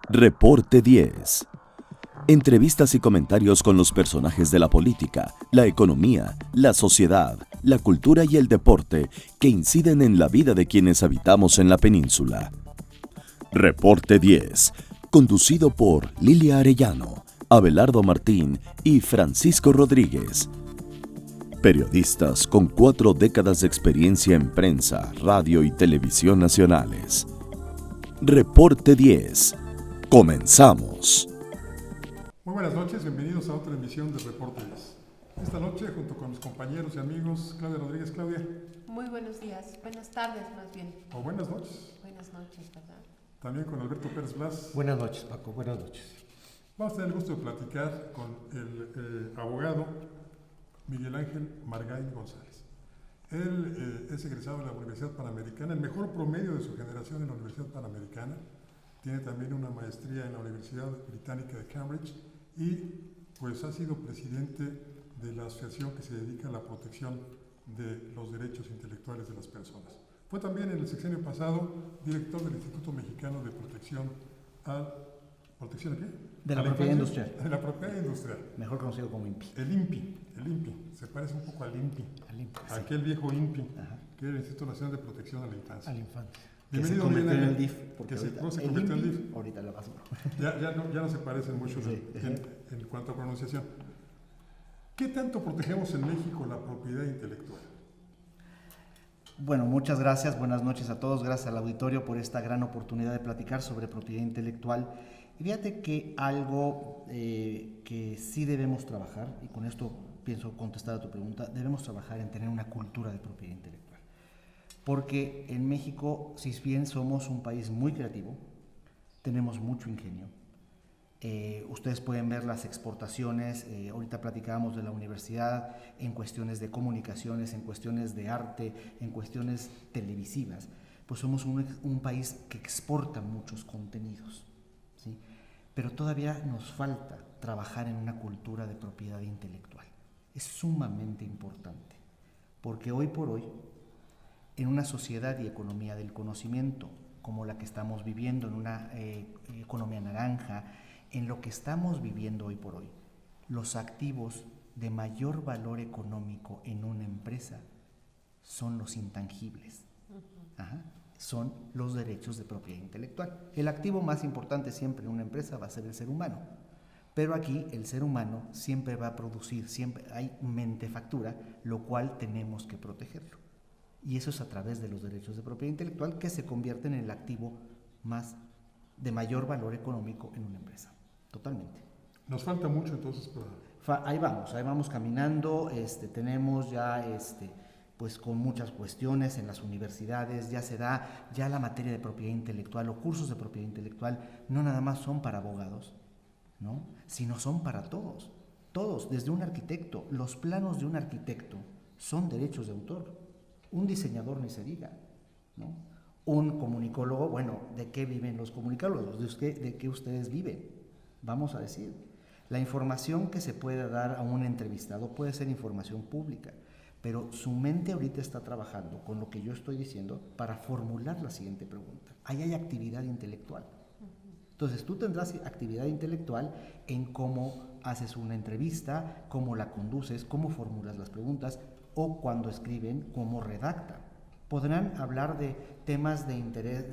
Reporte 10. Entrevistas y comentarios con los personajes de la política, la economía, la sociedad, la cultura y el deporte que inciden en la vida de quienes habitamos en la península. Reporte 10, conducido por Lilia Arellano, Abelardo Martín y Francisco Rodríguez. Periodistas con 4 décadas de experiencia en prensa, radio y televisión nacionales. Reporte 10. Comenzamos. Muy buenas noches, bienvenidos a otra emisión de Reporte 10. Esta noche, junto con mis compañeros y amigos, Claudia Rodríguez. Claudia. Muy buenos días, buenas tardes más bien. O buenas noches. Buenas noches, ¿verdad? También con Alberto Pérez Blas. Buenas noches, Paco, buenas noches. Vamos a tener el gusto de platicar con el abogado Miguel Ángel Margain González. Él es egresado de la Universidad Panamericana, el mejor promedio de su generación en la Universidad Panamericana. Tiene también una maestría en la Universidad Británica de Cambridge y pues ha sido presidente de la asociación que se dedica a la protección de los derechos intelectuales de las personas. Fue también en el sexenio pasado director del Instituto Mexicano de Protección ¿Protección de qué? De la propiedad industrial. De la propiedad industrial. Mejor conocido como INPI. El INPI. Se parece un poco al INPI. Aquel viejo INPI, ajá, que era el Instituto Nacional de Protección a la Infancia. A la infancia. Bienvenido, que se convirtió en el DIF. Porque se convirtió en el DIF. Ahorita la basura. Ya no se parecen mucho sí. en cuanto a pronunciación. ¿Qué tanto protegemos en México la propiedad intelectual? Bueno, muchas gracias, buenas noches a todos, gracias al auditorio por esta gran oportunidad de platicar sobre propiedad intelectual. Y fíjate que algo que sí debemos trabajar, y con esto pienso contestar a tu pregunta, debemos trabajar en tener una cultura de propiedad intelectual. Porque en México, si bien somos un país muy creativo, tenemos mucho ingenio. Ustedes pueden ver las exportaciones, ahorita platicábamos de la universidad, en cuestiones de comunicaciones, en cuestiones de arte, en cuestiones televisivas, pues somos un país que exporta muchos contenidos, ¿sí? Pero todavía nos falta trabajar en una cultura de propiedad intelectual. Es sumamente importante, porque hoy por hoy, en una sociedad y economía del conocimiento, como la que estamos viviendo, en una economía naranja, en lo que estamos viviendo hoy por hoy, los activos de mayor valor económico en una empresa son los intangibles. Ajá. Son los derechos de propiedad intelectual. El activo más importante siempre en una empresa va a ser el ser humano, pero aquí el ser humano siempre va a producir, siempre hay mentefactura, lo cual tenemos que protegerlo. Y eso es a través de los derechos de propiedad intelectual que se convierten en el activo de mayor valor económico en una empresa. Totalmente. Nos falta mucho entonces para... Ahí vamos caminando, tenemos ya pues con muchas cuestiones en las universidades, ya se da, ya la materia de propiedad intelectual o cursos de propiedad intelectual no nada más son para abogados, ¿no? Sino son para todos, desde un arquitecto, los planos de un arquitecto son derechos de autor, un diseñador ni se diga, ¿no? Un comunicólogo, bueno, ¿de qué viven los comunicólogos? ¿De qué ustedes viven? Vamos a decir, la información que se puede dar a un entrevistado puede ser información pública, pero su mente ahorita está trabajando con lo que yo estoy diciendo para formular la siguiente pregunta. Ahí hay actividad intelectual. Entonces tú tendrás actividad intelectual en cómo haces una entrevista, cómo la conduces, cómo formulas las preguntas o cuando escriben, cómo redactan. Podrán hablar de temas de interés,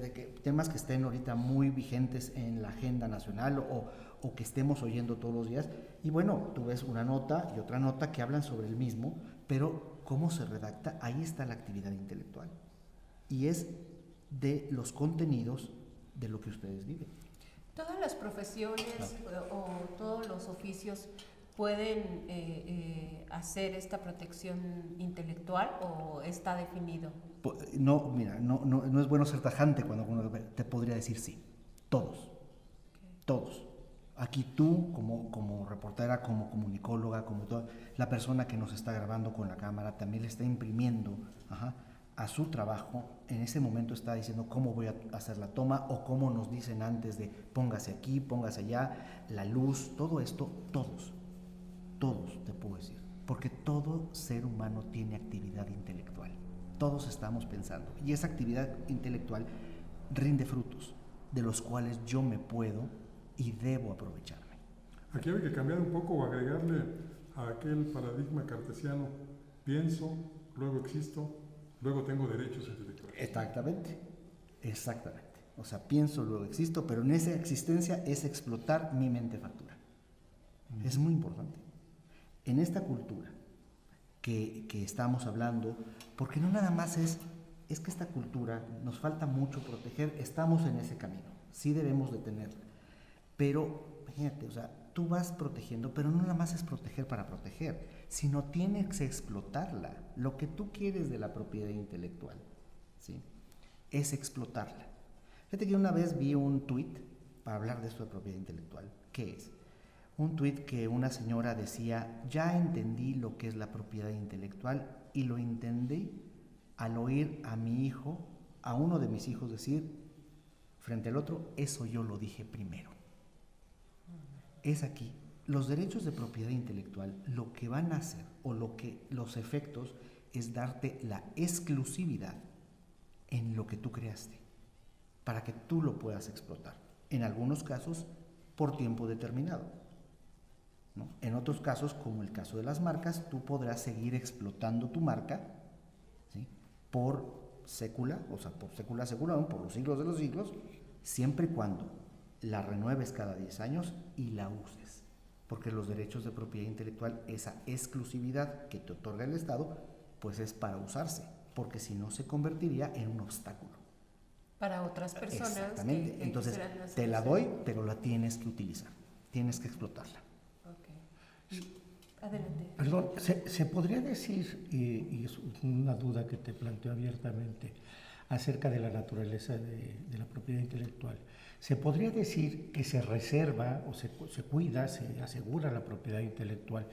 temas que estén ahorita muy vigentes en la agenda nacional o que estemos oyendo todos los días. Y bueno, tú ves una nota y otra nota que hablan sobre el mismo, pero cómo se redacta, ahí está la actividad intelectual. Y es de los contenidos de lo que ustedes viven. ¿Todas las profesiones o todos los oficios pueden hacer esta protección intelectual o está definido? No, mira, no es bueno ser tajante cuando uno te podría decir sí. Todos. Aquí tú, como reportera, como comunicóloga, como toda la persona que nos está grabando con la cámara, también le está imprimiendo a su trabajo. En ese momento está diciendo cómo voy a hacer la toma o cómo nos dicen antes de póngase aquí, póngase allá, la luz, todo esto, todos te puedo decir. porque todo ser humano tiene actividad intelectual. Todos estamos pensando y esa actividad intelectual rinde frutos de los cuales yo me puedo y debo aprovecharme. Aquí hay que cambiar un poco o agregarle a aquel paradigma cartesiano: pienso, luego existo, luego tengo derechos intelectuales. Exactamente. O sea, pienso, luego existo, pero en esa existencia es explotar mi mente factura. Es muy importante. En esta cultura que estamos hablando, porque no nada más es que esta cultura nos falta mucho proteger, estamos en ese camino, sí debemos de tenerla, pero imagínate, o sea, tú vas protegiendo, pero no nada más es proteger para proteger, sino tienes que explotarla. Lo que tú quieres de la propiedad intelectual, ¿sí?, es explotarla. Fíjate que una vez vi un tuit para hablar de esto de propiedad intelectual. ¿Qué es? Un tuit que una señora decía: ya entendí lo que es la propiedad intelectual, y lo entendí al oír a mi hijo, a uno de mis hijos decir frente al otro: eso yo lo dije primero. Es aquí, los derechos de propiedad intelectual lo que van a hacer, o los efectos, es darte la exclusividad en lo que tú creaste, para que tú lo puedas explotar. En algunos casos, por tiempo determinado, ¿no? En otros casos, como el caso de las marcas, tú podrás seguir explotando tu marca, ¿sí?, por sécula, o sea, por sécula secular, por los siglos de los siglos, siempre y cuando la renueves cada 10 años y la uses. Porque los derechos de propiedad intelectual, esa exclusividad que te otorga el Estado, pues es para usarse, porque si no se convertiría en un obstáculo para otras personas. Exactamente. Entonces, te la doy, pero la tienes que utilizar, tienes que explotarla. Okay. Adelante. Perdón, ¿se podría decir, y es una duda que te planteo abiertamente, acerca de la naturaleza de la propiedad intelectual, ¿se podría decir que se reserva o se cuida, se asegura la propiedad intelectual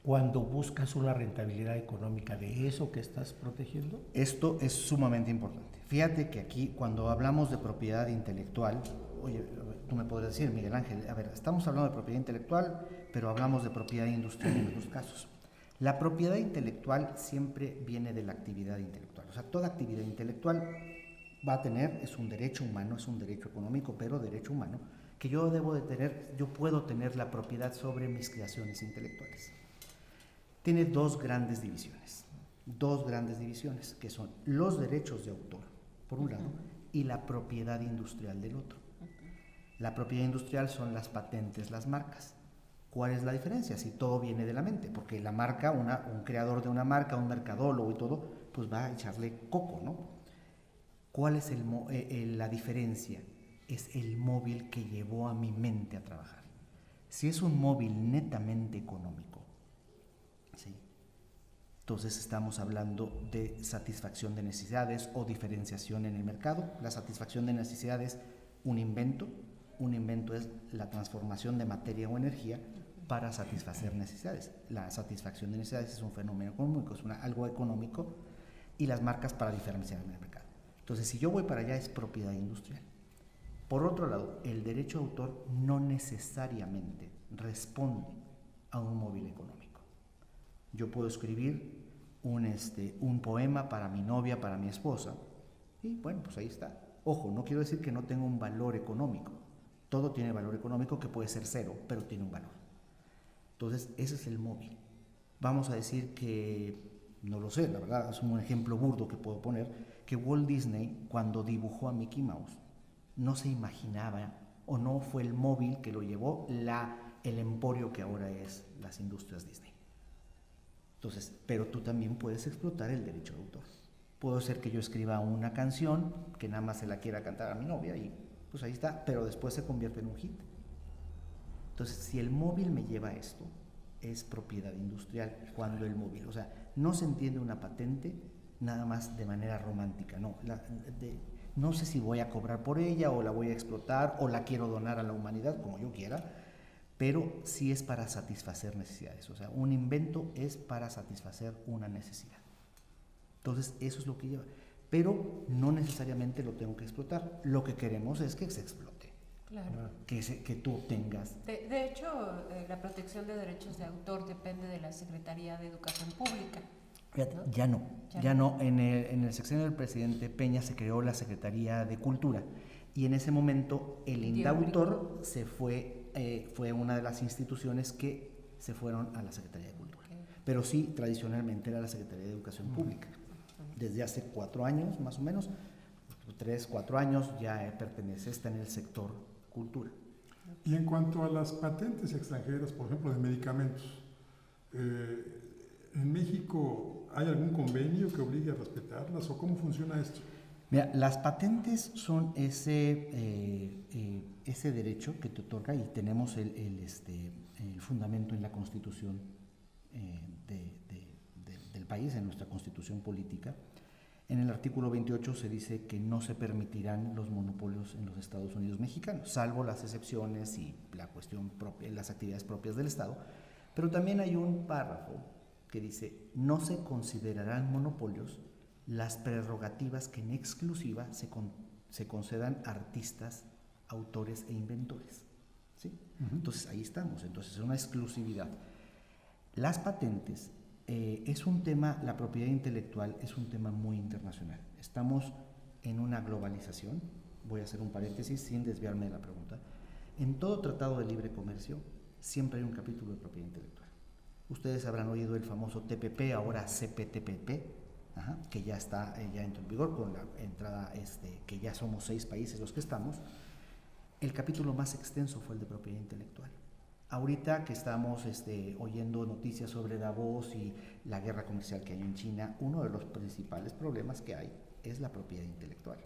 cuando buscas una rentabilidad económica de eso que estás protegiendo? Esto es sumamente importante. Fíjate que aquí, cuando hablamos de propiedad intelectual, oye, tú me podrías decir, Miguel Ángel, a ver, estamos hablando de propiedad intelectual, pero hablamos de propiedad industrial en otros casos. La propiedad intelectual siempre viene de la actividad intelectual. O sea, toda actividad intelectual va a tener, es un derecho humano, es un derecho económico, pero derecho humano, que yo debo de tener, yo puedo tener la propiedad sobre mis creaciones intelectuales. Tiene dos grandes divisiones, que son los derechos de autor, por un lado, y la propiedad industrial del otro. La propiedad industrial son las patentes, las marcas. ¿Cuál es la diferencia? Si todo viene de la mente, porque la marca, un creador de una marca, un mercadólogo y todo, pues va a echarle coco, ¿no? ¿Cuál es la diferencia? Es el móvil que llevó a mi mente a trabajar. Si es un móvil netamente económico, ¿sí?, entonces estamos hablando de satisfacción de necesidades o diferenciación en el mercado. La satisfacción de necesidades, un invento es la transformación de materia o energía para satisfacer necesidades. La satisfacción de necesidades es un fenómeno económico, es algo económico, y las marcas para diferenciar en el mercado. Entonces, si yo voy para allá, es propiedad industrial. Por otro lado, el derecho de autor no necesariamente responde a un móvil económico. Yo puedo escribir un poema para mi novia, para mi esposa, y bueno, pues ahí está. Ojo, no quiero decir que no tenga un valor económico. Todo tiene valor económico, que puede ser cero, pero tiene un valor. Entonces, ese es el móvil. Vamos a decir que, no lo sé, la verdad, es un ejemplo burdo que puedo poner, que Walt Disney, cuando dibujó a Mickey Mouse, no se imaginaba, o no fue el móvil que lo llevó el emporio que ahora es las industrias Disney. Entonces, pero tú también puedes explotar el derecho de autor. Puedo ser que yo escriba una canción que nada más se la quiera cantar a mi novia y pues ahí está, pero después se convierte en un hit. Entonces, si el móvil me lleva a esto, es propiedad industrial. Cuando el móvil, o sea, no se entiende una patente nada más de manera romántica, no. No sé si voy a cobrar por ella o la voy a explotar o la quiero donar a la humanidad, como yo quiera, pero sí es para satisfacer necesidades. O sea, un invento es para satisfacer una necesidad. Entonces, eso es lo que lleva. Pero no necesariamente lo tengo que explotar. Lo que queremos es que se explote. Claro. que tú obtengas. De hecho, la protección de derechos de autor depende de la Secretaría de Educación Pública. Fíjate, ¿no? ya no. En el sexenio del presidente Peña se creó la Secretaría de Cultura y en ese momento el Indautor fue una de las instituciones que se fueron a la Secretaría de Cultura. Okay. Pero sí, tradicionalmente era la Secretaría de Educación Pública. Desde hace 4 años, más o menos, 3, 4 años, ya pertenece, está en el sector cultura. Y en cuanto a las patentes extranjeras, por ejemplo, de medicamentos, ¿en México hay algún convenio que obligue a respetarlas o cómo funciona esto? Mira, las patentes son ese derecho que te otorga y tenemos el fundamento en la Constitución del país, en nuestra Constitución política. En el artículo 28 se dice que no se permitirán los monopolios en los Estados Unidos mexicanos, salvo las excepciones y la cuestión propia, las actividades propias del Estado. Pero también hay un párrafo que dice, no se considerarán monopolios las prerrogativas que en exclusiva se concedan a artistas, autores e inventores. ¿Sí? Entonces ahí estamos, entonces es una exclusividad. Las patentes es un tema, la propiedad intelectual es un tema muy internacional. Estamos en una globalización, voy a hacer un paréntesis sin desviarme de la pregunta. En todo tratado de libre comercio siempre hay un capítulo de propiedad intelectual. Ustedes habrán oído el famoso TPP, ahora CPTPP, que ya entró en vigor con la entrada, que ya somos 6 países los que estamos. El capítulo más extenso fue el de propiedad intelectual. Ahorita que estamos oyendo noticias sobre Davos y la guerra comercial que hay en China, uno de los principales problemas que hay es la propiedad intelectual.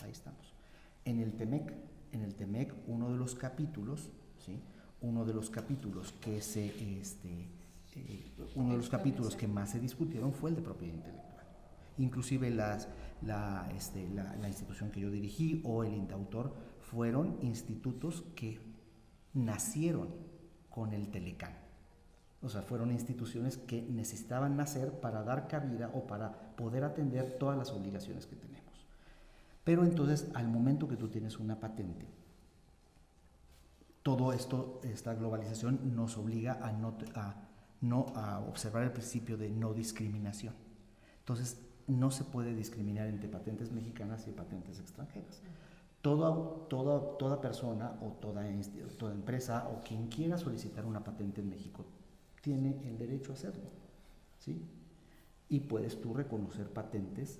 Ahí estamos. En el TEMEC, uno de los capítulos, ¿sí? Uno de los capítulos que más se discutieron fue el de propiedad intelectual. Inclusive la institución que yo dirigí o el Indautor fueron institutos que nacieron con el Telecán. O sea, fueron instituciones que necesitaban nacer para dar cabida o para poder atender todas las obligaciones que tenemos. Pero entonces, al momento que tú tienes una patente, todo esto, esta globalización nos obliga a observar el principio de no discriminación. Entonces, no se puede discriminar entre patentes mexicanas y patentes extranjeras. Toda persona o toda empresa o quien quiera solicitar una patente en México tiene el derecho a hacerlo, ¿sí? Y puedes tú reconocer patentes.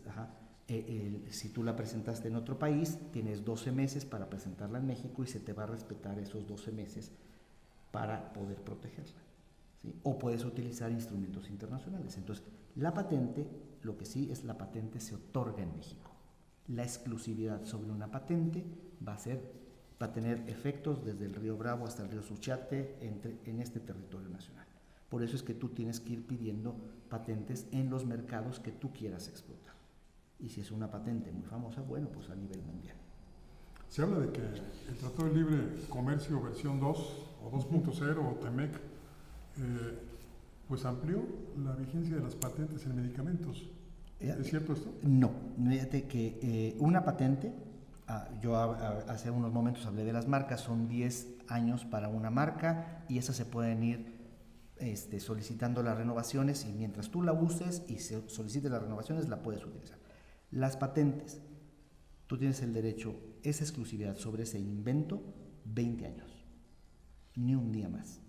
Si tú la presentaste en otro país, tienes 12 meses para presentarla en México y se te va a respetar esos 12 meses para poder protegerla, ¿sí? O puedes utilizar instrumentos internacionales. Entonces, la patente, lo que sí es, la patente se otorga en México. La exclusividad sobre una patente va a tener efectos desde el río Bravo hasta el río Suchiate en este territorio nacional. Por eso es que tú tienes que ir pidiendo patentes en los mercados que tú quieras explotar. Y si es una patente muy famosa, bueno, pues a nivel mundial. Se habla de que el Tratado de Libre Comercio versión 2 o 2.0 o TEMEC pues amplió la vigencia de las patentes en medicamentos. ¿Es cierto esto? No, fíjate que una patente, yo hace unos momentos hablé de las marcas, son 10 años para una marca y esas se pueden ir solicitando las renovaciones y mientras tú la uses y se solicites las renovaciones la puedes utilizar. Las patentes, tú tienes el derecho, esa exclusividad sobre ese invento, 20 años, ni un día más.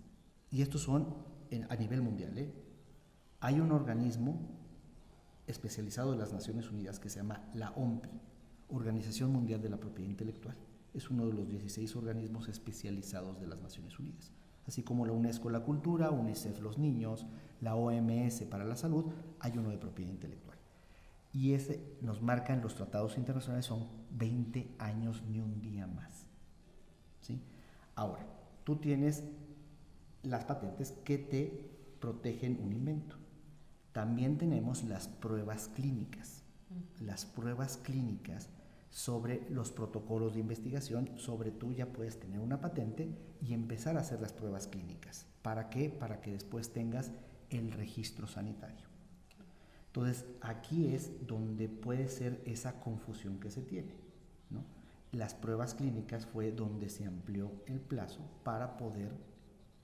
Y estos son a nivel mundial. Hay un organismo especializado de las Naciones Unidas que se llama la OMPI, Organización Mundial de la Propiedad Intelectual. Es uno de los 16 organismos especializados de las Naciones Unidas. Así como la UNESCO la cultura, UNICEF los niños, la OMS para la salud, hay uno de propiedad intelectual. Y ese nos marcan los tratados internacionales, son 20 años ni un día más. ¿Sí? Ahora, tú tienes las patentes que te protegen un invento. También tenemos las pruebas clínicas. Las pruebas clínicas sobre los protocolos de investigación, sobre tú ya puedes tener una patente y empezar a hacer las pruebas clínicas. ¿Para qué? Para que después tengas el registro sanitario. Entonces, aquí es donde puede ser esa confusión que se tiene, ¿no? las pruebas clínicas fue donde se amplió el plazo para poder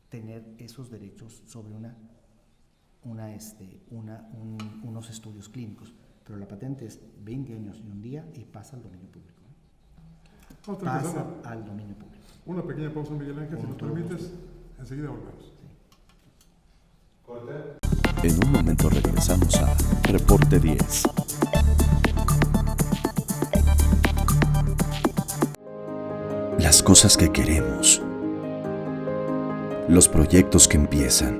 tener esos derechos sobre unos estudios clínicos. Pero la patente es 20 años y un día y pasa al dominio público. Pasa al dominio público. Una pequeña pausa, Miguel Ángel, si nos permites, enseguida volvemos. En un momento regresamos a Reporte 10. Las cosas que queremos, los proyectos que empiezan,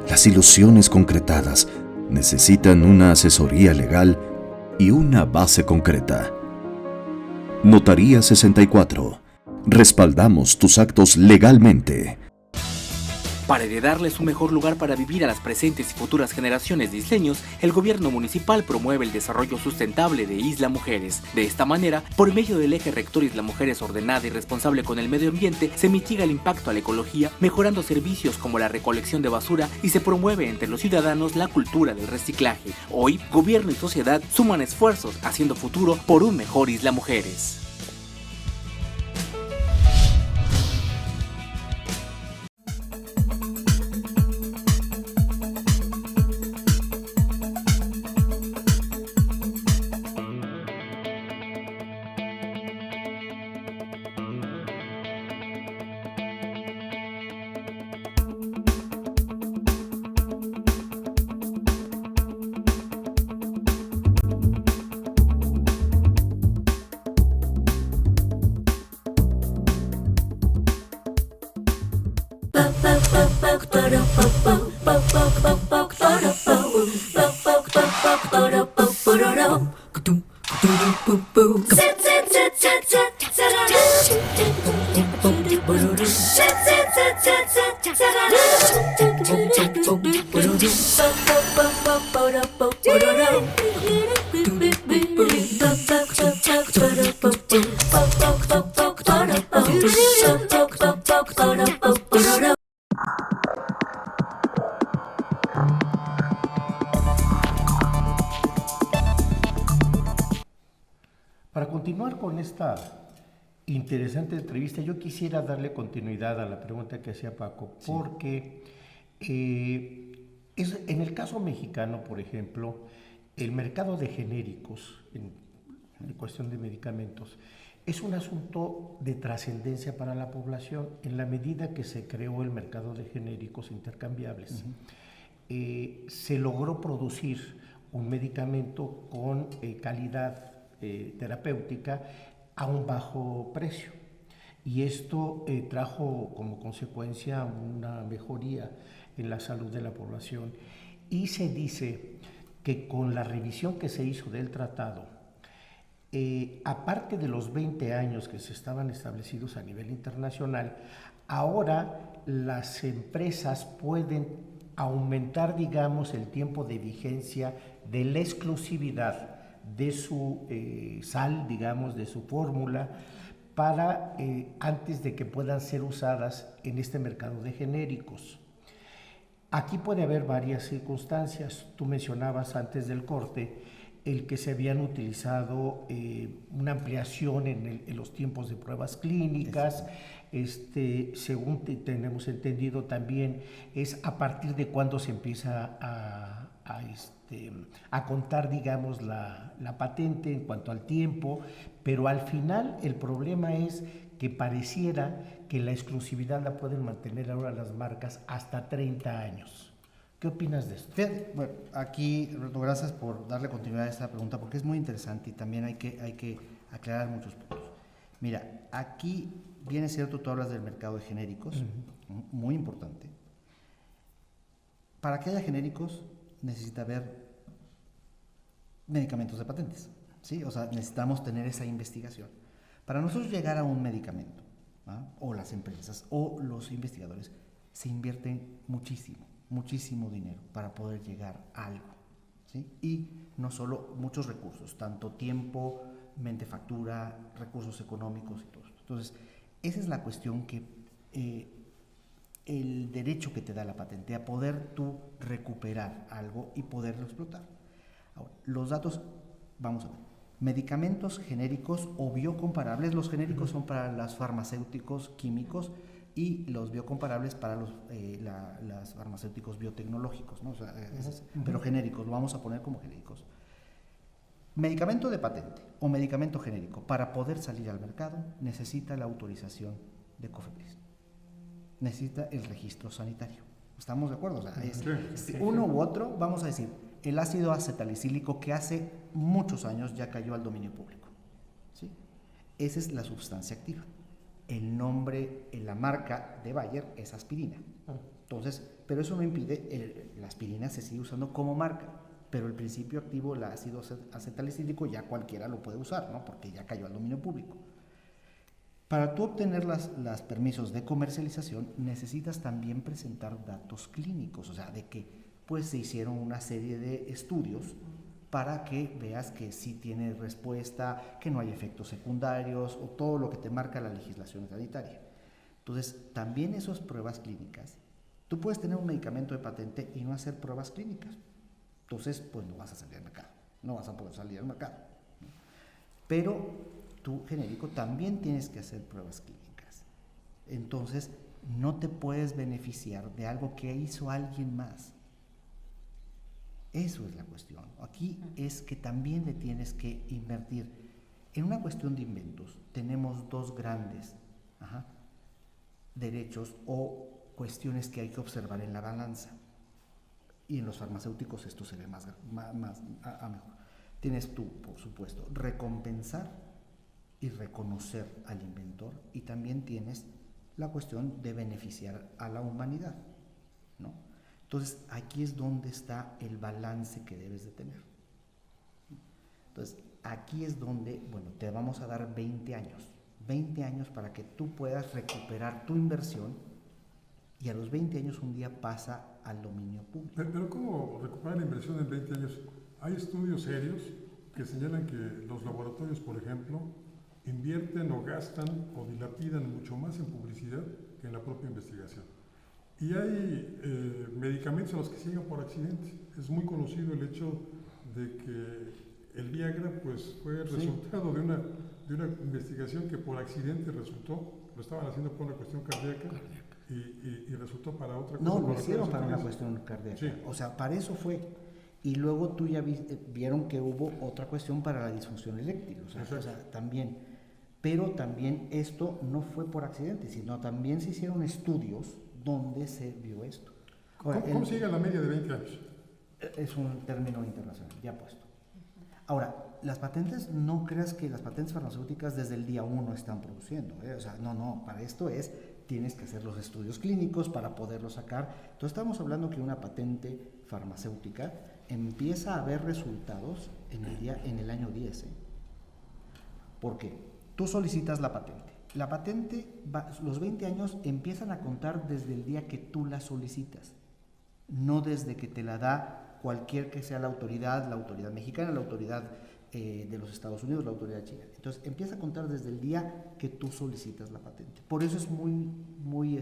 las ilusiones concretadas necesitan una asesoría legal y una base concreta. Notaría 64. Respaldamos tus actos legalmente. Para heredarles un mejor lugar para vivir a las presentes y futuras generaciones de isleños, el gobierno municipal promueve el desarrollo sustentable de Isla Mujeres. De esta manera, por medio del eje rector Isla Mujeres ordenada y responsable con el medio ambiente, se mitiga el impacto a la ecología, mejorando servicios como la recolección de basura y se promueve entre los ciudadanos la cultura del reciclaje. Hoy, gobierno y sociedad suman esfuerzos haciendo futuro por un mejor Isla Mujeres. Para continuar con esta interesante entrevista, yo quisiera darle continuidad a la pregunta que hacía Paco, porque en el caso mexicano, por ejemplo, el mercado de genéricos, en cuestión de medicamentos, es un asunto de trascendencia para la población en la medida que se creó el mercado de genéricos intercambiables. Se logró producir un medicamento con calidad terapéutica a un bajo precio, y esto trajo como consecuencia una mejoría en la salud de la población, y se dice que con la revisión que se hizo del tratado, aparte de los 20 años que se estaban establecidos a nivel internacional, ahora las empresas pueden aumentar, digamos, el tiempo de vigencia de la exclusividad de su sal, digamos, de su fórmula, para antes de que puedan ser usadas en este mercado de genéricos. Aquí puede haber varias circunstancias. Tú mencionabas antes del corte el que se habían utilizado una ampliación en los tiempos de pruebas clínicas. Según tenemos entendido también, es a partir de cuándo se empieza a contar, digamos, la patente en cuanto al tiempo, pero al final el problema es que pareciera que la exclusividad la pueden mantener ahora las marcas hasta 30 años. ¿Qué opinas de esto? Fíjate, bueno, aquí, Roberto, gracias por darle continuidad a esta pregunta, porque es muy interesante y también hay que aclarar muchos puntos. Mira, aquí bien es cierto, tú hablas del mercado de genéricos, muy importante. Para que haya genéricos necesita haber medicamentos de patentes, ¿sí? O sea, necesitamos tener esa investigación. Para nosotros llegar a un medicamento, o las empresas o los investigadores, se invierten muchísimo dinero para poder llegar a algo, ¿sí? Y no solo muchos recursos, tanto tiempo, mente factura, recursos económicos y todo esto. Entonces, esa es la cuestión que el derecho que te da la patente, a poder tú recuperar algo y poderlo explotar. Ahora, los datos, vamos a ver, Medicamentos genéricos o biocomparables. Los genéricos son para los farmacéuticos químicos y los biocomparables para los farmacéuticos biotecnológicos, ¿no? O sea, pero genéricos, lo vamos a poner como genéricos. Medicamento de patente o medicamento genérico, para poder salir al mercado, necesita la autorización de COFEPRIS. Necesita el registro sanitario. ¿Estamos de acuerdo? O sea, uno u otro, vamos a decir, el ácido acetalicílico, que hace muchos años ya cayó al dominio público, ¿sí? Esa es la sustancia activa. El nombre, la marca de Bayer es aspirina. Entonces, pero eso no impide, la aspirina se sigue usando como marca, pero el principio activo, el ácido acetalicílico, ya cualquiera lo puede usar, ¿no? Porque ya cayó al dominio público. Para tú obtener los permisos de comercialización, necesitas también presentar datos clínicos, o sea, de que pues se hicieron una serie de estudios para que veas que sí tiene respuesta, que no hay efectos secundarios o todo lo que te marca la legislación sanitaria. Entonces, también esas pruebas clínicas, tú puedes tener un medicamento de patente y no hacer pruebas clínicas. Entonces, pues no vas a salir al mercado, no vas a poder salir al mercado. Pero tú, genérico, también tienes que hacer pruebas clínicas. Entonces, no te puedes beneficiar de algo que hizo alguien más. Eso es la cuestión. Aquí es que también le tienes que invertir. En una cuestión de inventos, tenemos dos grandes derechos o cuestiones que hay que observar en la balanza. Y en los farmacéuticos esto se ve más mejor. Tienes tú, por supuesto, recompensar y reconocer al inventor, y también tienes la cuestión de beneficiar a la humanidad, ¿no? Entonces, aquí es donde está el balance que debes de tener. Entonces, aquí es donde, bueno, te vamos a dar 20 años para que tú puedas recuperar tu inversión, y a los 20 años un día pasa al dominio público. Pero ¿cómo recuperar la inversión en 20 años? Hay estudios serios que señalan que los laboratorios, por ejemplo, invierten o gastan o dilapidan mucho más en publicidad que en la propia investigación. Y hay medicamentos a los que se llegan por accidente. Es muy conocido el hecho de que el Viagra pues, fue resultado de una investigación que por accidente resultó, lo estaban haciendo por una cuestión cardíaca. Y resultó para otra cosa. No, lo hicieron para una cuestión cardíaca. Sí. O sea, para eso fue. Y luego tú ya vieron que hubo otra cuestión para la disfunción eréctil. O sea, también. Pero también esto no fue por accidente, sino también se hicieron estudios donde se vio esto. Ahora, ¿Cómo se llega a la media de 20 años? Es un término internacional, ya puesto. Ahora, las patentes, no creas que las patentes farmacéuticas desde el día 1 están produciendo. O sea, no, para esto tienes que hacer los estudios clínicos para poderlo sacar. Entonces estamos hablando que una patente farmacéutica empieza a ver resultados en el año 10. ¿Por qué? Tú solicitas la patente. La patente, los 20 años empiezan a contar desde el día que tú la solicitas, no desde que te la da cualquier que sea la autoridad mexicana, la autoridad de los Estados Unidos, la autoridad china. Entonces empieza a contar desde el día que tú solicitas la patente. Por eso es muy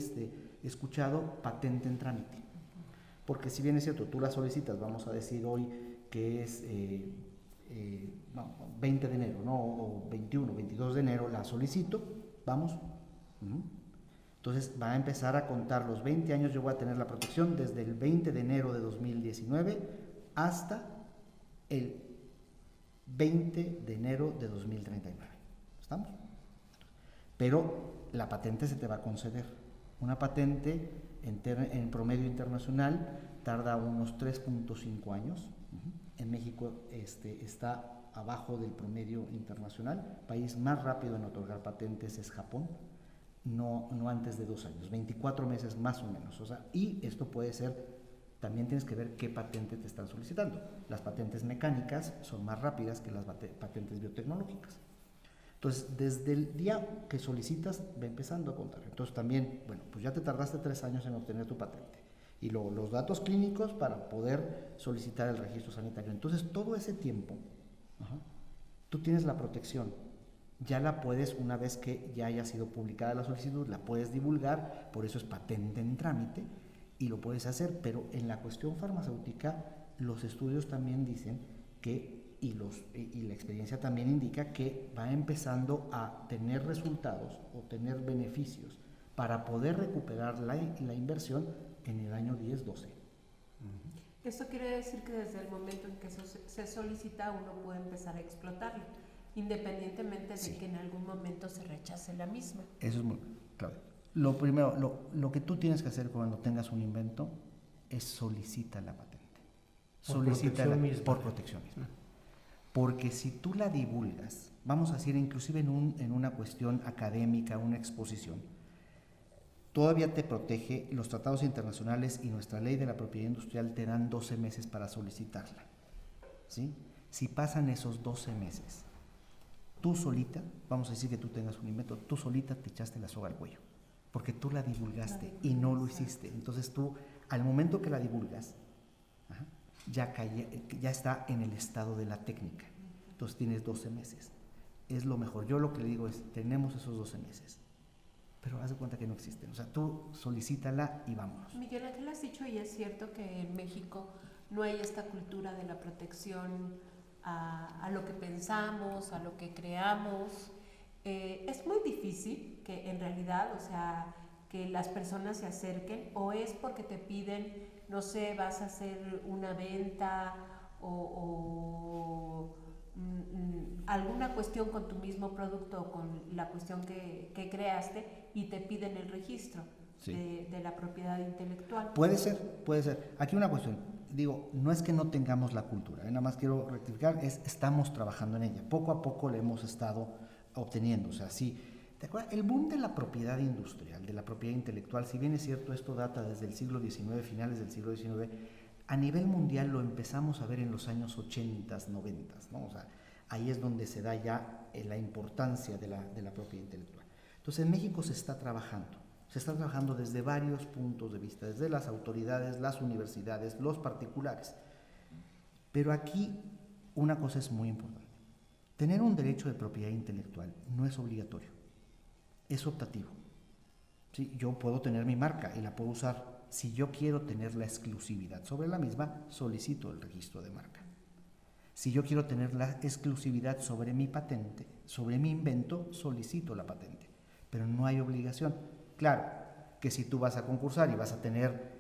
escuchado patente en trámite. Porque si bien es cierto, tú la solicitas, vamos a decir hoy que es 20 de enero, ¿no? O 21, 22 de enero la solicito, vamos. Entonces va a empezar a contar los 20 años, yo voy a tener la protección desde el 20 de enero de 2019 hasta el 20 de enero de 2039. ¿Estamos? Pero la patente se te va a conceder. Una patente en promedio internacional tarda unos 3.5 años. En México está abajo del promedio internacional. El país más rápido en otorgar patentes es Japón. No antes de 2 años, 24 meses más o menos. O sea, y esto puede ser, también tienes que ver qué patente te están solicitando. Las patentes mecánicas son más rápidas que las patentes biotecnológicas. Entonces, desde el día que solicitas, va empezando a contar. Entonces también, bueno, pues ya te tardaste 3 años en obtener tu patente. Y luego los datos clínicos para poder solicitar el registro sanitario. Entonces, todo ese tiempo, tú tienes la protección. Ya la puedes, una vez que ya haya sido publicada la solicitud, la puedes divulgar, por eso es patente en trámite, y lo puedes hacer. Pero en la cuestión farmacéutica, los estudios también dicen que y la experiencia también indica que va empezando a tener resultados o tener beneficios para poder recuperar la inversión en el año 10-12. Esto quiere decir que desde el momento en que se solicita uno puede empezar a explotarlo, independientemente de que en algún momento se rechace la misma. Eso es muy clave. Lo primero, lo que tú tienes que hacer cuando tengas un invento es solicita la patente. Solicítala por protección misma. Porque si tú la divulgas, vamos a decir inclusive en una cuestión académica, una exposición, todavía te protege, los tratados internacionales y nuestra ley de la propiedad industrial te dan 12 meses para solicitarla, ¿sí? Si pasan esos 12 meses, tú solita, vamos a decir que tú tengas un invento, tú solita te echaste la soga al cuello, porque tú la divulgaste y no lo hiciste. Entonces tú, al momento que la divulgas, ya está en el estado de la técnica. Entonces tienes 12 meses. Es lo mejor. Yo lo que le digo es, tenemos esos 12 meses, pero haz de cuenta que no existen. O sea, tú solicítala y vámonos. Miguel Ángel, has dicho, y es cierto, que en México no hay esta cultura de la protección a lo que pensamos, a lo que creamos. Es muy difícil que en realidad, o sea, que las personas se acerquen, o es porque te piden, no sé, vas a hacer una venta o alguna cuestión con tu mismo producto o con la cuestión que creaste y te piden el registro de la propiedad intelectual. Puede ser. Aquí una cuestión, digo, no es que no tengamos la cultura, nada más quiero rectificar, estamos trabajando en ella. Poco a poco la hemos estado obteniendo, o sea, sí. ¿Te acuerdas? El boom de la propiedad industrial, de la propiedad intelectual, si bien es cierto, esto data desde el siglo XIX, finales del siglo XIX, a nivel mundial lo empezamos a ver en los años 80, 90, ¿no? O sea, ahí es donde se da ya la importancia de la propiedad intelectual. Entonces, en México se está trabajando desde varios puntos de vista, desde las autoridades, las universidades, los particulares. Pero aquí una cosa es muy importante. Tener un derecho de propiedad intelectual no es obligatorio. Es optativo. ¿Sí? Yo puedo tener mi marca y la puedo usar. Si yo quiero tener la exclusividad sobre la misma, solicito el registro de marca. Si yo quiero tener la exclusividad sobre mi patente, sobre mi invento, solicito la patente. Pero no hay obligación. Claro, que si tú vas a concursar y vas a tener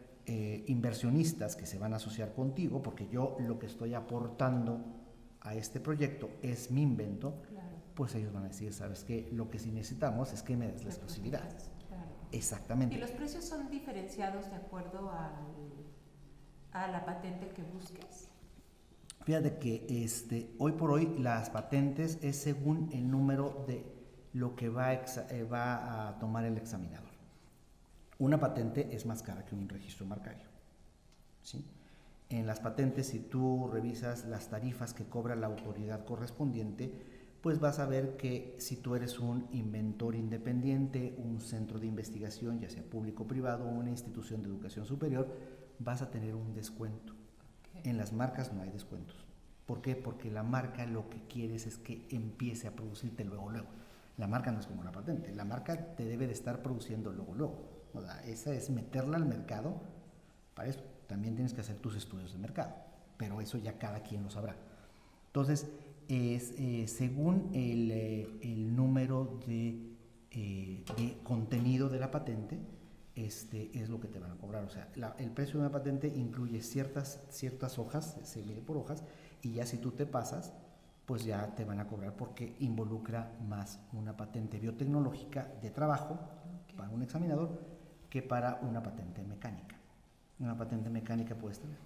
inversionistas que se van a asociar contigo, porque yo lo que estoy aportando a este proyecto es mi invento, claro, pues ellos van a decir, ¿sabes qué? Lo que sí necesitamos es que me des la exclusividad. Claro. Exactamente. ¿Y los precios son diferenciados de acuerdo a la patente que busques? Fíjate que hoy por hoy las patentes es según el número de lo que va a tomar el examinador. Una patente es más cara que un registro marcario, ¿sí? En las patentes, si tú revisas las tarifas que cobra la autoridad correspondiente, pues vas a ver que si tú eres un inventor independiente, un centro de investigación, ya sea público o privado, o una institución de educación superior, vas a tener un descuento. Okay. En las marcas no hay descuentos. ¿Por qué? Porque la marca lo que quieres es que empiece a producirte luego. La marca no es como la patente, la marca te debe de estar produciendo luego. O sea, esa es meterla al mercado. Para eso también tienes que hacer tus estudios de mercado, pero eso ya cada quien lo sabrá. Entonces, según el número de contenido de la patente, es lo que te van a cobrar. O sea, el precio de una patente incluye ciertas hojas, se mide por hojas, y ya si tú te pasas, pues ya te van a cobrar porque involucra más una patente biotecnológica de trabajo para un examinador que para una patente mecánica. Una patente mecánica puedes tener.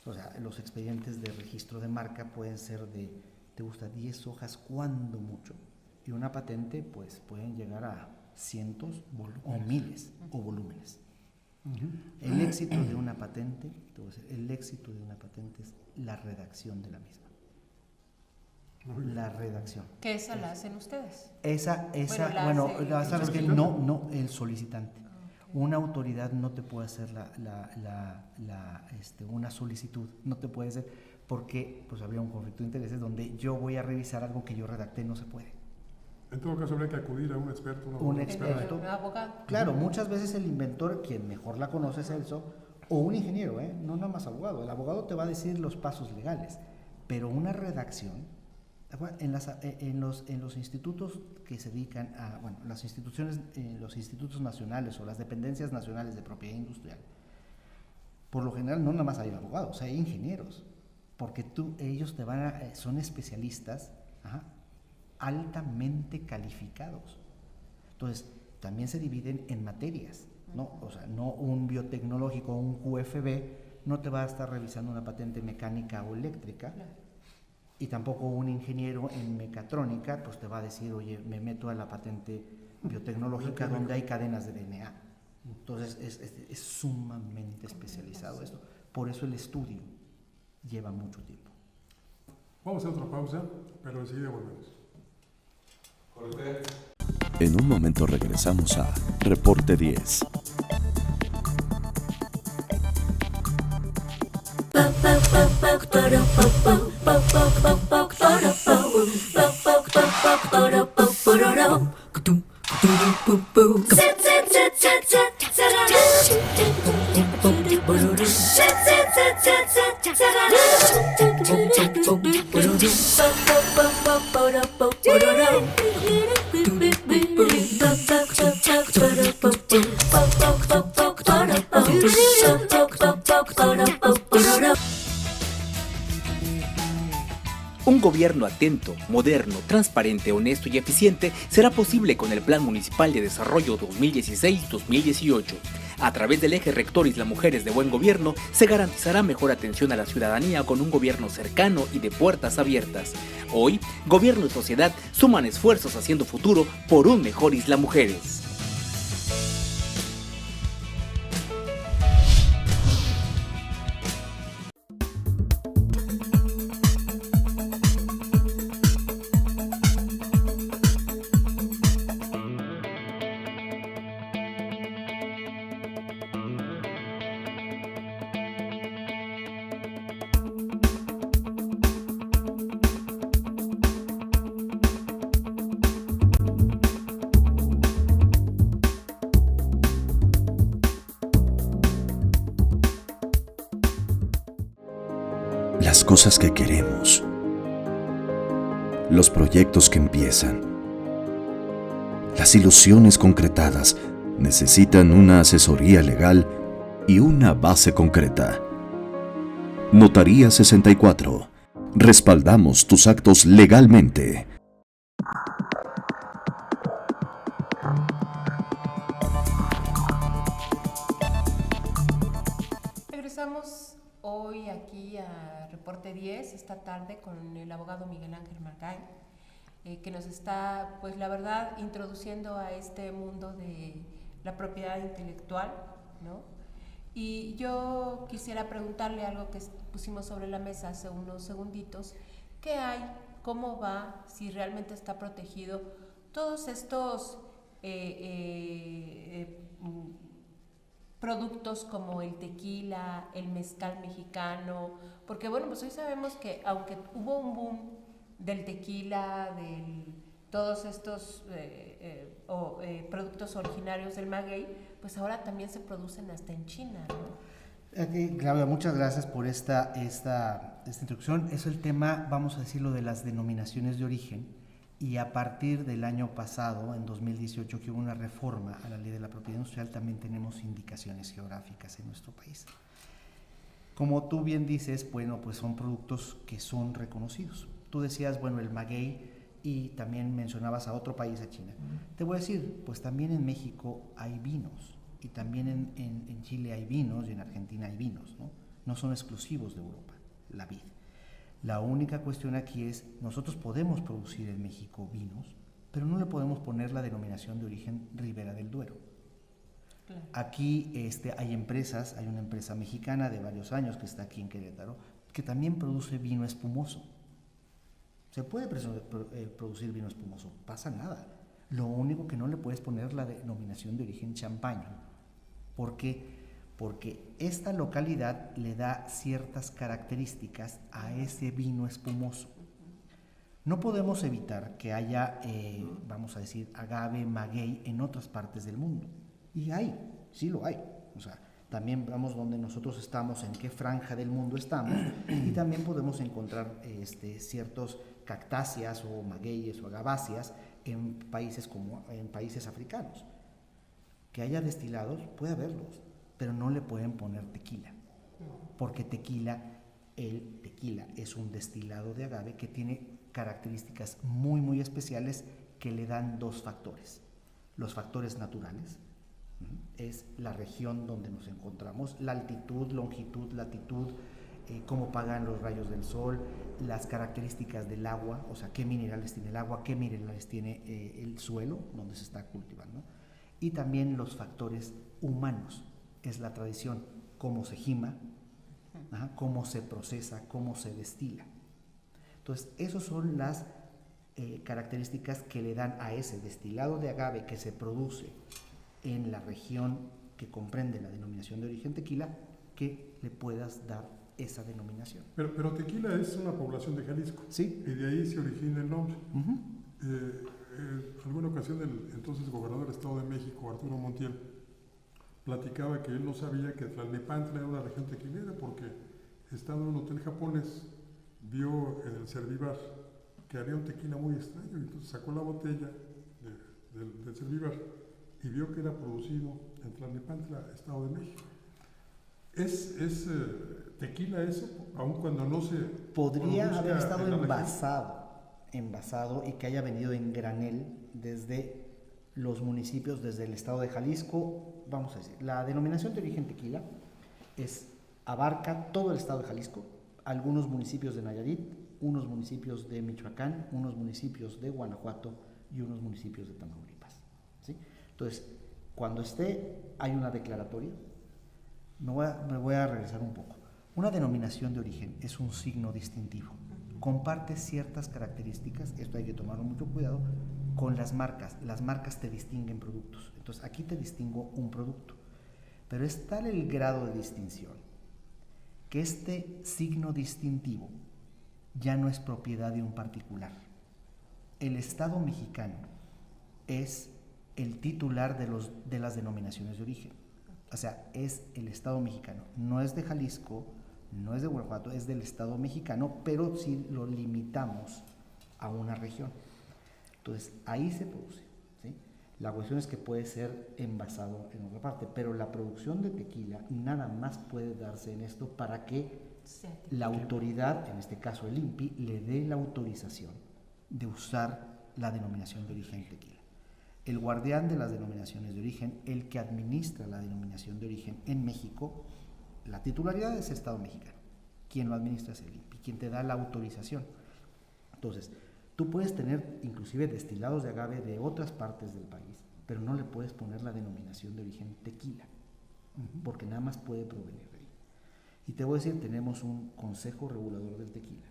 O sea, los expedientes de registro de marca pueden ser te gusta 10 hojas cuando mucho. Y una patente, pues pueden llegar a cientos o miles o volúmenes. El éxito de una patente, es la redacción de la misma. La redacción. ¿Que esa la hacen ustedes? Sabes que no, el solicitante. Una autoridad no te puede hacer una solicitud, no te puede hacer, porque pues habría un conflicto de intereses donde yo voy a revisar algo que yo redacté, no se puede. En todo caso habría que acudir a un experto, un abogado. Claro, muchas veces el inventor, quien mejor la conoce es Celso, o un ingeniero, no nada más abogado. El abogado te va a decir los pasos legales, pero una redacción, en los institutos que se dedican a, bueno, las instituciones, los institutos nacionales o las dependencias nacionales de propiedad industrial, por lo general no nada más hay abogados, hay ingenieros, porque ellos son especialistas, altamente calificados. Entonces, también se dividen en materias, ¿no? O sea, no un biotecnológico, un QFB, no te va a estar revisando una patente mecánica o eléctrica, y tampoco un ingeniero en mecatrónica, pues te va a decir, oye, me meto a la patente biotecnológica donde hay cadenas de DNA. Entonces, es sumamente especializado esto. Por eso el estudio lleva mucho tiempo. Vamos a otra pausa, pero enseguida volvemos. En un momento regresamos a Reporte 10. Un gobierno atento, moderno, transparente, honesto y eficiente será posible con el Plan Municipal de Desarrollo 2016-2018. A través del eje rector Isla Mujeres de Buen Gobierno se garantizará mejor atención a la ciudadanía con un gobierno cercano y de puertas abiertas. Hoy, gobierno y sociedad suman esfuerzos haciendo futuro por un mejor Isla Mujeres. Las cosas que queremos, los proyectos que empiezan, las ilusiones concretadas necesitan una asesoría legal y una base concreta. Notaría 64. Respaldamos tus actos legalmente. Regresamos hoy aquí a Reporte 10, esta tarde, con el abogado Miguel Ángel Margay, que nos está, pues la verdad, introduciendo a este mundo de la propiedad intelectual, ¿no? Y yo quisiera preguntarle algo que pusimos sobre la mesa hace unos segunditos. ¿Qué hay? ¿Cómo va? Si realmente está protegido todos estos productos como el tequila, el mezcal mexicano, porque bueno, pues hoy sabemos que aunque hubo un boom del tequila, de todos estos productos originarios del maguey, pues ahora también se producen hasta en China, ¿no? Claudia, muchas gracias por esta introducción. Es el tema, vamos a decirlo, de las denominaciones de origen. Y a partir del año pasado, en 2018, que hubo una reforma a la ley de la propiedad industrial, también tenemos indicaciones geográficas en nuestro país. Como tú bien dices, bueno, pues son productos que son reconocidos. Tú decías, bueno, el maguey, y también mencionabas a otro país, a China. Te voy a decir, pues también en México hay vinos, y también en Chile hay vinos, y en Argentina hay vinos, ¿no? No son exclusivos de Europa, la vid. La única cuestión aquí es, nosotros podemos producir en México vinos, pero no le podemos poner la denominación de origen Ribera del Duero. Claro. Aquí hay empresas, hay una empresa mexicana de varios años que está aquí en Querétaro, que también produce vino espumoso. Se puede producir vino espumoso, pasa nada. Lo único que no le puedes poner la denominación de origen champaña. ¿Por qué? Porque esta localidad le da ciertas características a ese vino espumoso. No podemos evitar que haya, vamos a decir, agave, maguey en otras partes del mundo. Y hay, sí lo hay. O sea, también vamos donde nosotros estamos, en qué franja del mundo estamos, y también podemos encontrar ciertos cactáceas o magueyes o agaváceas en países africanos. Que haya destilados, puede haberlos, pero no le pueden poner tequila, porque el tequila es un destilado de agave que tiene características muy, muy especiales que le dan dos factores. Los factores naturales, es la región donde nos encontramos, la altitud, longitud, latitud, cómo pagan los rayos del sol, las características del agua, o sea, qué minerales tiene el agua, qué minerales tiene el suelo donde se está cultivando, y también los factores humanos, es la tradición, cómo se gima, cómo se procesa, cómo se destila. Entonces, esas son las características que le dan a ese destilado de agave que se produce en la región que comprende la denominación de origen tequila, que le puedas dar esa denominación. Pero Tequila es una población de Jalisco. Sí. Y de ahí se origina el nombre. En alguna ocasión el entonces gobernador del Estado de México, Arturo Montiel, platicaba que él no sabía que Tlalnepantla era una región tequilera porque estando en un hotel japonés vio en el Servivar que había un tequila muy extraño y entonces sacó la botella del Servivar y vio que era producido en Tlalnepantla, Estado de México. ¿Es tequila eso, aun cuando no se podría haber estado en envasado y que haya venido en granel desde los municipios, desde el estado de Jalisco? Vamos a decir, la denominación de origen tequila abarca todo el estado de Jalisco, algunos municipios de Nayarit, unos municipios de Michoacán, unos municipios de Guanajuato y unos municipios de Tamaulipas, ¿sí? Entonces, cuando hay una declaratoria, me voy a regresar un poco. Una denominación de origen es un signo distintivo, comparte ciertas características, esto hay que tomarlo mucho cuidado, con las marcas. Las marcas te distinguen productos, entonces aquí te distingo un producto, pero es tal el grado de distinción que este signo distintivo ya no es propiedad de un particular. El Estado mexicano es el titular de las denominaciones de origen. O sea, es el Estado mexicano. No es de Jalisco, no es de Guanajuato, es del Estado mexicano, pero sí lo limitamos a una región. Entonces, ahí se produce, ¿sí? La cuestión es que puede ser envasado en otra parte, pero la producción de tequila nada más puede darse en esto para que la autoridad, en este caso el INPI, le dé la autorización de usar la denominación de origen tequila. El guardián de las denominaciones de origen, el que administra la denominación de origen en México, la titularidad es el Estado mexicano. Quien lo administra es el INPI, quien te da la autorización. Entonces, tú puedes tener inclusive destilados de agave de otras partes del país, pero no le puedes poner la denominación de origen tequila, porque nada más puede provenir de ahí. Y te voy a decir, tenemos un consejo regulador del tequila,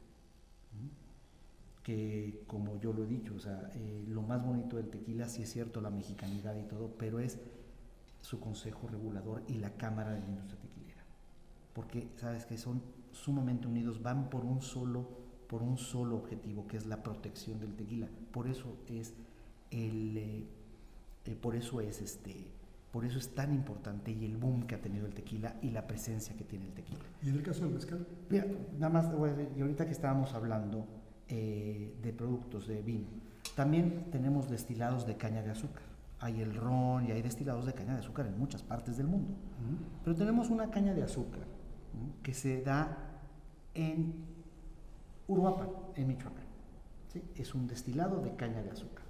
que como yo lo he dicho, o sea, lo más bonito del tequila, sí es cierto, la mexicanidad y todo, pero es su consejo regulador y la Cámara de la Industria Tequilera, porque sabes que son sumamente unidos, van por un solo objetivo, que es la protección del tequila. Por eso es tan importante y el boom que ha tenido el tequila y la presencia que tiene el tequila. ¿Y en el caso del mezcal? Mira, nada más, y ahorita que estábamos hablando de productos de vino, también tenemos destilados de caña de azúcar. Hay el ron y hay destilados de caña de azúcar en muchas partes del mundo. Pero tenemos una caña de azúcar que se da en Uruapan, en Michoacán, ¿sí? Es un destilado de caña de azúcar,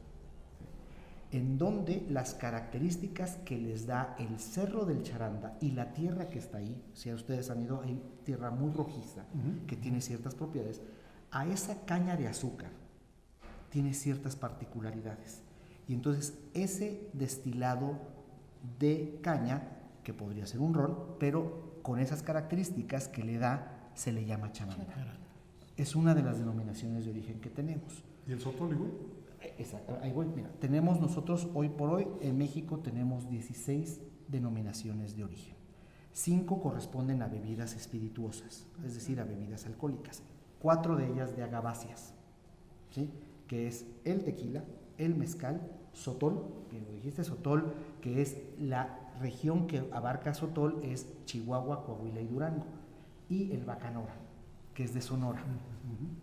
en donde las características que les da el Cerro del Charanda y la tierra que está ahí, si ustedes han ido, hay tierra muy rojiza que tiene ciertas propiedades, a esa caña de azúcar tiene ciertas particularidades. Y entonces ese destilado de caña, que podría ser un ron, pero con esas características que le da, se le llama charanda. Es una de las denominaciones de origen que tenemos. ¿Y el sotol igual? Exacto, ahí voy. Mira, tenemos nosotros hoy por hoy en México tenemos 16 denominaciones de origen. 5 corresponden a bebidas espirituosas, es decir, a bebidas alcohólicas. 4 de ellas de agaváceas, ¿sí? Que es el tequila, el mezcal, sotol, que lo dijiste, sotol, que es la región que abarca Sotol es Chihuahua, Coahuila y Durango, y el Bacanora, que es de Sonora,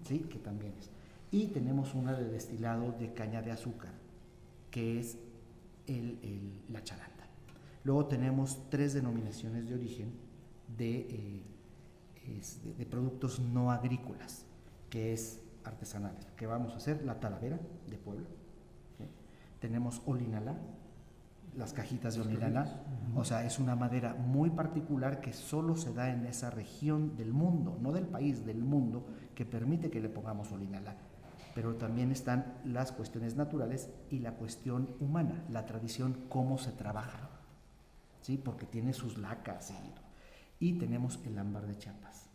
¿sí? Que también es. Y tenemos una de destilado de caña de azúcar, que es la charanda. Luego tenemos 3 denominaciones de origen de productos no agrícolas, que es artesanales, que vamos a hacer la Talavera de Puebla, ¿sí? Tenemos Olinalá, las cajitas de Olinalá, o sea, es una madera muy particular que solo se da en esa región del mundo, no del país, del mundo, que permite que le pongamos Olinalá. Pero también están las cuestiones naturales y la cuestión humana, la tradición, cómo se trabaja, ¿sí? Porque tiene sus lacas. Y tenemos el ámbar de Chiapas,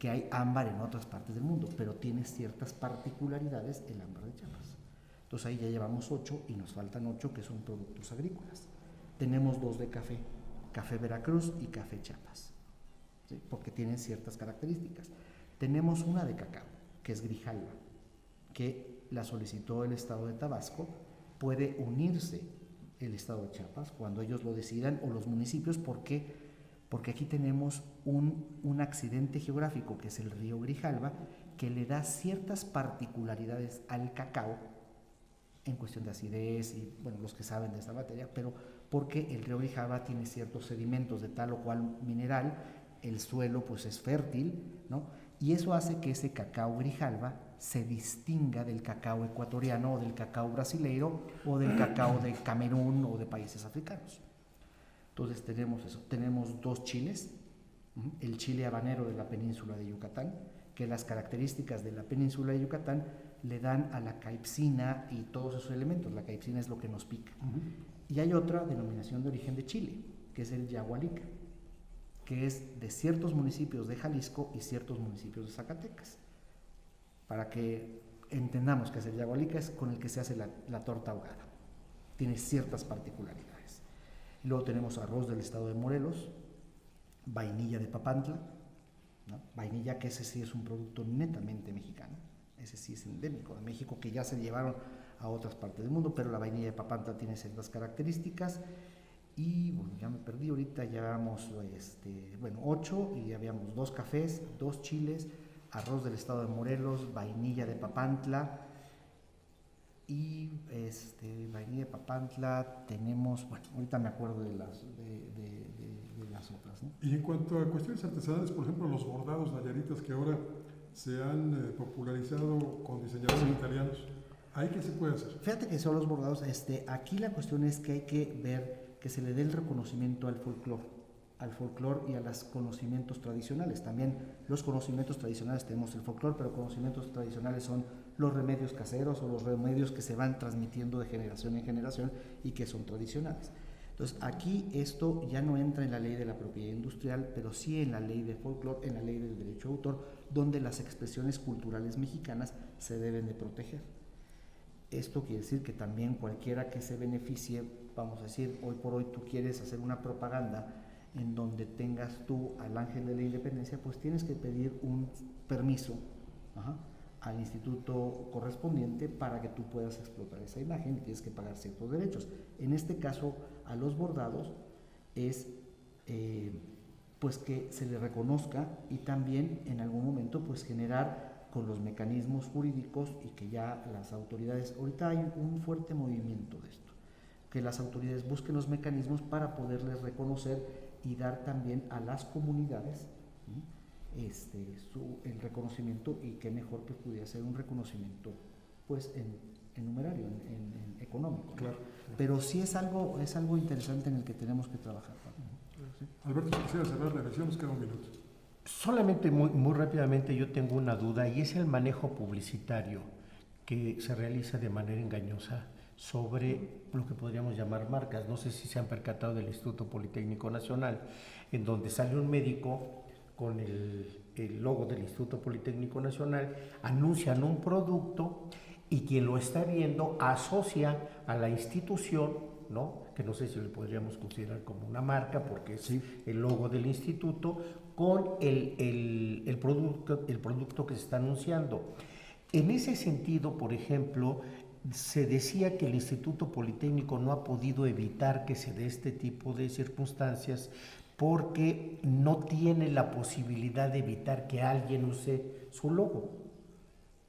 que hay ámbar en otras partes del mundo, pero tiene ciertas particularidades el ámbar de Chiapas. Entonces ahí ya llevamos 8 y nos faltan 8 que son productos agrícolas. Tenemos 2 de café, café Veracruz y café Chiapas, ¿sí? Porque tienen ciertas características. Tenemos una de cacao, que es Grijalva, que la solicitó el Estado de Tabasco. Puede unirse el Estado de Chiapas cuando ellos lo decidan, o los municipios, porque aquí tenemos un accidente geográfico, que es el río Grijalva, que le da ciertas particularidades al cacao en cuestión de acidez, y bueno, los que saben de esta materia, pero porque el río Grijalva tiene ciertos sedimentos de tal o cual mineral, el suelo pues es fértil, ¿no? Y eso hace que ese cacao Grijalva se distinga del cacao ecuatoriano, o del cacao brasileiro, o del cacao de Camerún o de países africanos. Entonces tenemos eso, tenemos 2 chiles, el chile habanero de la península de Yucatán, que las características de la península de Yucatán le dan a la caipsina y todos esos elementos. La caipsina es lo que nos pica. Y hay otra denominación de origen de Chile, que es el yagualica, que es de ciertos municipios de Jalisco y ciertos municipios de Zacatecas. Para que entendamos que es el yagualica, es con el que se hace la torta ahogada. Tiene ciertas particularidades. Y luego tenemos arroz del estado de Morelos, vainilla de Papantla, ¿no? Vainilla, que ese sí es un producto netamente mexicano, ese sí es endémico de México, que ya se llevaron a otras partes del mundo, pero la vainilla de Papantla tiene ciertas características. Y bueno, ya me perdí, ahorita llevamos 8, y habíamos 2 cafés, 2 chiles, arroz del estado de Morelos, vainilla de Papantla, y vainilla de Papantla tenemos, bueno, ahorita me acuerdo de las otras, ¿no? Y en cuanto a cuestiones artesanales, por ejemplo, los bordados nayaritas que ahora se han popularizado con diseñadores italianos, ¿ahí qué se puede hacer? Fíjate que son los bordados, aquí la cuestión es que hay que ver que se le dé el reconocimiento al folclore y a los conocimientos tradicionales. También los conocimientos tradicionales, tenemos el folclore, pero conocimientos tradicionales son los remedios caseros o los remedios que se van transmitiendo de generación en generación y que son tradicionales. Entonces aquí esto ya no entra en la ley de la propiedad industrial, pero sí en la ley de folclore, en la ley del derecho de autor, donde las expresiones culturales mexicanas se deben de proteger. Esto quiere decir que también cualquiera que se beneficie, vamos a decir, hoy por hoy tú quieres hacer una propaganda en donde tengas tú al Ángel de la Independencia, pues tienes que pedir un permiso al instituto correspondiente para que tú puedas explotar esa imagen, y tienes que pagar ciertos derechos. En este caso, a los bordados es pues que se le reconozca, y también en algún momento pues generar con los mecanismos jurídicos, y que ya las autoridades, ahorita hay un fuerte movimiento de esto, que las autoridades busquen los mecanismos para poderles reconocer y dar también a las comunidades el reconocimiento, y qué mejor que pudiera ser un reconocimiento pues en numerario, en económico, ¿no? Claro. Pero sí es algo interesante en el que tenemos que trabajar. Sí. Alberto, si quisiera cerrar la elección, nos queda un minuto. Solamente muy rápidamente yo tengo una duda, y es el manejo publicitario que se realiza de manera engañosa sobre lo que podríamos llamar marcas. No sé si se han percatado del Instituto Politécnico Nacional, en donde sale un médico con el logo del Instituto Politécnico Nacional, anuncian un producto, y quien lo está viendo asocia a la institución, ¿no? Que no sé si le podríamos considerar como una marca, porque es el logo del instituto, con el producto que se está anunciando. En ese sentido, por ejemplo, se decía que el Instituto Politécnico no ha podido evitar que se dé este tipo de circunstancias porque no tiene la posibilidad de evitar que alguien use su logo,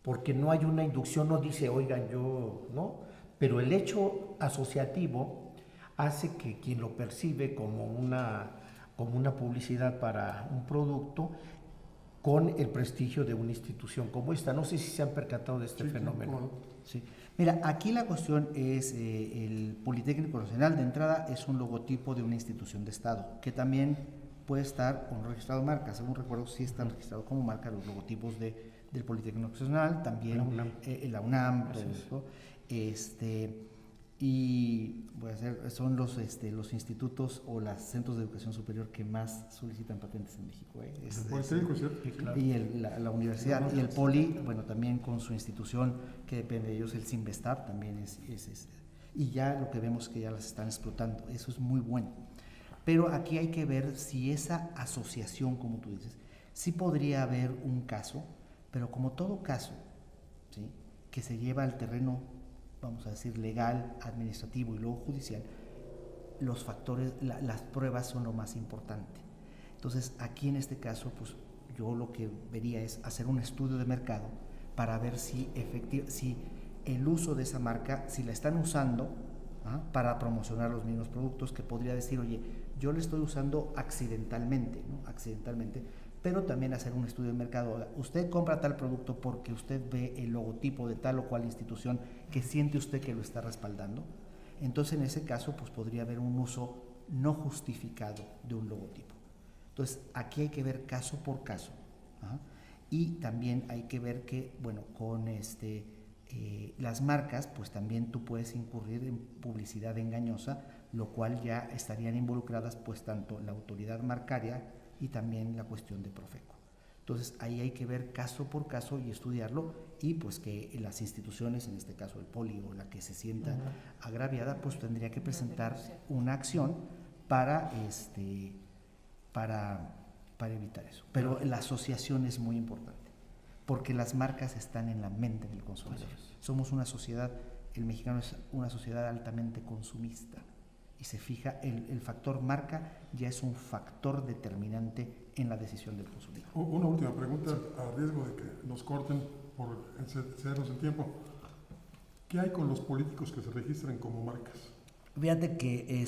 porque no hay una inducción, no dice, oigan, yo, ¿no? Pero el hecho asociativo hace que quien lo percibe como una publicidad para un producto con el prestigio de una institución como esta. No sé si se han percatado de este fenómeno. Sí. Mira, aquí la cuestión es el Politécnico Nacional de entrada es un logotipo de una institución de Estado que también puede estar con registrado de marca. Según recuerdo, sí están registrados como marca los logotipos del Politécnico Nacional, también la UNAM, todo esto. Y voy a hacer, son los institutos o los centros de educación superior que más solicitan patentes en México. El Politécnico, ¿cierto? Y la universidad y el Poli, bueno, también con su institución que depende de ellos, el Sinvestab también es y ya lo que vemos es que ya las están explotando, eso es muy bueno. Pero aquí hay que ver si esa asociación, como tú dices, sí podría haber un caso, pero como todo caso, ¿sí?, que se lleva al terreno, vamos a decir, legal, administrativo y luego judicial, los factores, las pruebas son lo más importante. Entonces, aquí en este caso, pues yo lo que vería es hacer un estudio de mercado para ver si el uso de esa marca, si la están usando para promocionar los mismos productos, que podría decir, oye, yo la estoy usando accidentalmente, ¿no? Accidentalmente, pero también hacer un estudio de mercado. Usted compra tal producto porque usted ve el logotipo de tal o cual institución que siente usted que lo está respaldando. Entonces, en ese caso, pues podría haber un uso no justificado de un logotipo. Entonces, aquí hay que ver caso por caso. Y también hay que ver que, bueno, con las marcas, pues también tú puedes incurrir en publicidad engañosa, lo cual ya estarían involucradas, pues, tanto la autoridad marcaria y también la cuestión de Profeco. Entonces, ahí hay que ver caso por caso y estudiarlo, y pues que las instituciones, en este caso el Poli o la que se sienta agraviada, pues tendría que presentar una acción para evitar eso. Pero la asociación es muy importante, porque las marcas están en la mente del consumidor. Somos una sociedad, el mexicano es una sociedad altamente consumista, y se fija, el factor marca ya es un factor determinante en la decisión del consumidor. Una última pregunta, a riesgo de que nos corten por excedernos el tiempo. ¿Qué hay con los políticos que se registran como marcas? Fíjate que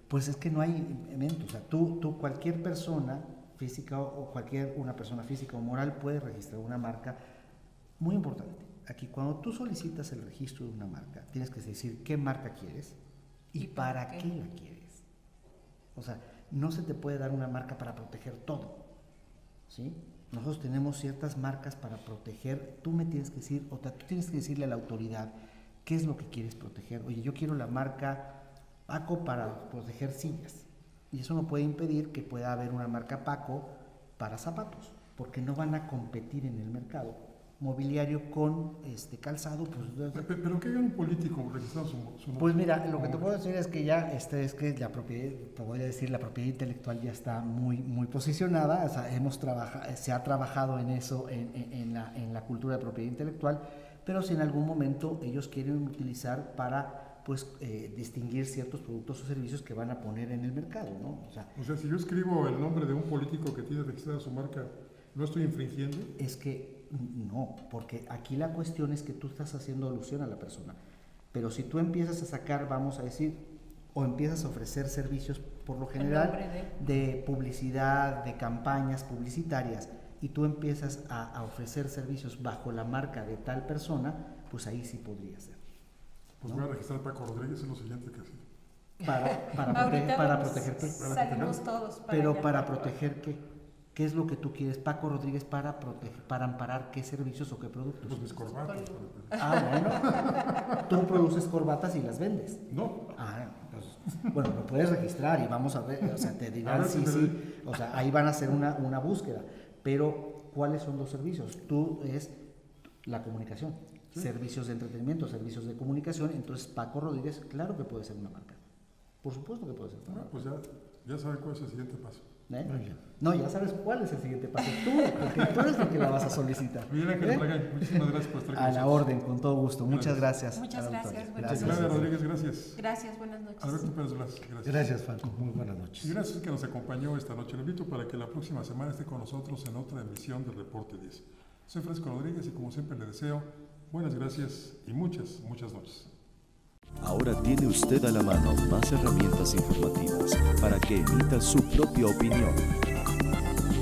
pues es que no hay evento. O sea, tú cualquier persona física o una persona física o moral puede registrar una marca. Muy importante, aquí cuando tú solicitas el registro de una marca, tienes que decir qué marca quieres y para qué la quieres. O sea, no se te puede dar una marca para proteger todo, ¿sí? Nosotros tenemos ciertas marcas para proteger. Tú me tienes que decir, tú tienes que decirle a la autoridad qué es lo que quieres proteger. Oye, yo quiero la marca Paco para proteger sillas, y eso no puede impedir que pueda haber una marca Paco para zapatos, porque no van a competir en el mercado mobiliario con calzado. Pues, pero ¿qué hay un político registrado su nombre? Pues mira, lo que te puedo decir es que ya es que la propiedad, te voy a decir, la propiedad intelectual ya está muy, muy posicionada. O sea, se ha trabajado en eso, en la cultura de propiedad intelectual, pero si en algún momento ellos quieren utilizar para distinguir ciertos productos o servicios que van a poner en el mercado, ¿no? O sea, si yo escribo el nombre de un político que tiene registrada su marca, ¿no estoy infringiendo? Es que no, porque aquí la cuestión es que tú estás haciendo alusión a la persona. Pero si tú empiezas a sacar, vamos a decir, o empiezas a ofrecer servicios por lo general de publicidad, de campañas publicitarias, y tú empiezas a ofrecer servicios bajo la marca de tal persona, pues ahí sí podría ser. Pues voy a registrar a Paco Rodríguez, es lo siguiente que hace. Para proteger qué. Salimos todos para proteger qué. ¿Qué es lo que tú quieres, Paco Rodríguez, para proteger, para amparar qué servicios o qué productos? Pues mis corbatas. Bueno, tú produces corbatas y las vendes. No. Pues, bueno, lo puedes registrar y vamos a ver, o sea, te dirán sí, o sea, ahí van a hacer una búsqueda, pero ¿cuáles son los servicios? Tú es la comunicación, servicios de entretenimiento, servicios de comunicación. Entonces Paco Rodríguez, claro que puede ser una marca, por supuesto que puede ser una marca. Pues ya saben cuál es el siguiente paso. Muy bien. No, ya sabes cuál es el siguiente paso. Porque tú eres el que la vas a solicitar. Miguel Ángel Margain, muchísimas gracias por estar con A la nosotros. orden, con todo gusto. Muchas gracias. Muchas al gracias, auditorio. buenas Claudia Rodríguez, gracias. Gracias, buenas noches. Alberto Pérez Blas, gracias. Gracias, Falco. Muy buenas noches. Y gracias que nos acompañó esta noche. Lo invito para que la próxima semana esté con nosotros en otra emisión del Reporte 10. Soy Francisco Rodríguez y como siempre le deseo buenas gracias y muchas noches. Ahora tiene usted a la mano más herramientas informativas para que emita su propia opinión.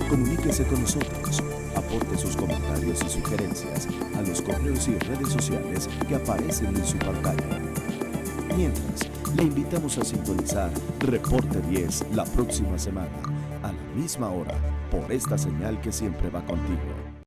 Comuníquese con nosotros. Aporte sus comentarios y sugerencias a los correos y redes sociales que aparecen en su pantalla. Mientras, le invitamos a sintonizar Reporte 10 la próxima semana, a la misma hora, por esta señal que siempre va contigo.